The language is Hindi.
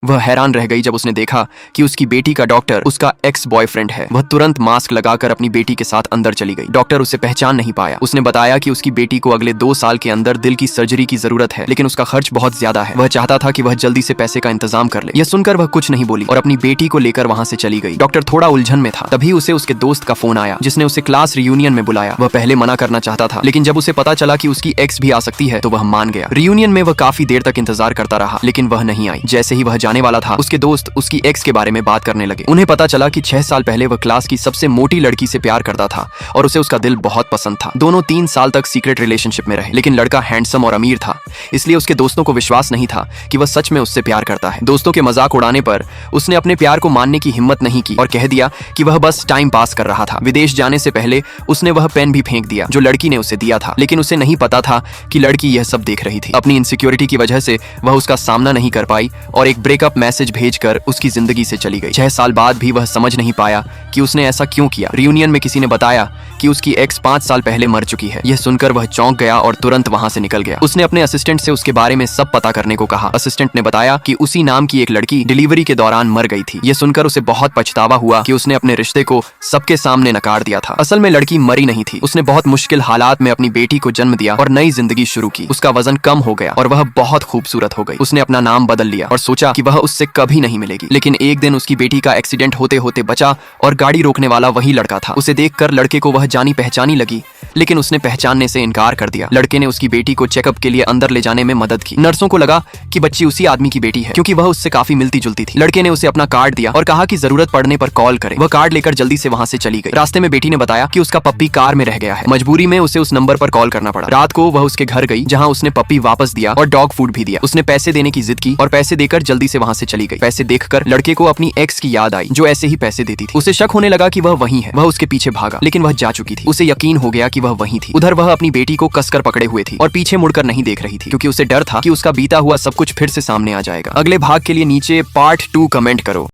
वह हैरान रह गई जब उसने देखा कि उसकी बेटी का डॉक्टर उसका एक्स बॉयफ्रेंड है। वह तुरंत मास्क लगाकर अपनी बेटी के साथ अंदर चली गई। डॉक्टर उसे पहचान नहीं पाया। उसने बताया कि उसकी बेटी को अगले 2 साल के अंदर दिल की सर्जरी की जरूरत है, लेकिन उसका खर्च बहुत ज्यादा है। वह चाहता था कि वह जल्दी से पैसे का इंतजाम कर ले। यह सुनकर वह कुछ नहीं बोली और अपनी बेटी को लेकर वहां से चली गई। डॉक्टर थोड़ा उलझन में था। तभी उसे उसके दोस्त का फोन आया, जिसने उसे क्लास रियूनियन में बुलाया। वह पहले मना करना चाहता था, लेकिन जब उसे पता चला कि उसकी एक्स भी आ सकती है तो वह मान गया। रियूनियन में वह काफी देर तक इंतजार करता रहा, लेकिन वह नहीं आई। जैसे ही वह जाने वाला था, उसके दोस्त उसकी एक्स के बारे में बात करने लगे। उन्हें पता चला कि 6 साल पहले वह क्लास की सबसे मोटी लड़की से प्यार करता था और उसे उसका दिल बहुत पसंद था। दोनों 3 साल तक सीक्रेट रिलेशनशिप में रहे, लेकिन लड़का हैंडसम और अमीर था, इसलिए उसके दोस्तों को विश्वास नहीं था कि वह सच में उससे प्यार करता है। दोस्तों के मजाक उड़ाने पर उसने अपने प्यार को मानने की हिम्मत नहीं की और कह दिया कि वह बस टाइम पास कर रहा था। विदेश जाने से पहले उसने वह पेन भी फेंक दिया जो लड़की ने उसे दिया था, लेकिन उसे नहीं पता था कि लड़की यह सब देख रही थी। अपनी इनसिक्योरिटी की वजह से वह उसका सामना नहीं कर पाई और एक ब्रेकअप मैसेज भेजकर उसकी जिंदगी से चली गई। 6 साल बाद भी वह समझ नहीं पाया कि उसने ऐसा क्यों किया। रियूनियन में किसी ने बताया कि उसकी एक्स 5 साल पहले मर चुकी है। यह सुनकर वह चौंक गया और तुरंत वहां से निकल गया। उसने अपने असिस्टेंट से उसके बारे में सब पता करने को कहा। असिस्टेंट ने बताया कि उसी नाम की एक लड़की डिलीवरी के दौरान मर गई थी। यह सुनकर उसे बहुत पछतावा हुआ कि उसने अपने रिश्ते को सबके सामने नकार दिया था। असल में लड़की मरी नहीं थी। उसने बहुत मुश्किल हालात में अपनी बेटी को जन्म दिया और नई जिंदगी शुरू की। उसका वजन कम हो गया और वह बहुत खूबसूरत हो गई। उसने अपना नाम बदल लिया और सोचा कि वह उससे कभी नहीं मिलेगी, लेकिन एक दिन उसकी बेटी का एक्सीडेंट होते होते बचा और गाड़ी रोकने वाला वही लड़का था। उसे देखकर लड़के को वह जानी पहचानी लगी, लेकिन उसने पहचानने से इनकार कर दिया। लड़के ने उसकी बेटी को चेकअप के लिए अंदर ले जाने में मदद की। नर्सों को लगा कि बच्ची उसी आदमी की बेटी है, क्योंकि वह उससे काफी मिलती जुलती थी। लड़के ने उसे अपना कार्ड दिया और कहा कि जरूरत पड़ने पर कॉल करे। वह कार्ड लेकर जल्दी से वहां से चली गई। रास्ते में बेटी ने बताया कि उसका पप्पी कार में रह गया है। मजबूरी में उसे उस नंबर पर कॉल करना पड़ा। रात को वह उसके घर गई, जहां उसने पप्पी वापस दिया और डॉग फूड भी दिया। उसने पैसे देने की जिद की और पैसे देकर जल्दी से वहां से चली गई। पैसे देखकर लड़के को अपनी एक्स की याद आई, जो ऐसे ही पैसे देती थी। उसे शक होने लगा कि वह वही है। वह उसके पीछे भागा, लेकिन वह जा चुकी थी। उसे यकीन हो गया कि वह वही थी। उधर वह अपनी बेटी को कसकर पकड़े हुए थी और पीछे मुड़कर नहीं देख रही थी, क्योंकि उसे डर था कि उसका बीता हुआ सब कुछ फिर से सामने आ जाएगा। अगले भाग के लिए नीचे पार्ट 2 कमेंट करो।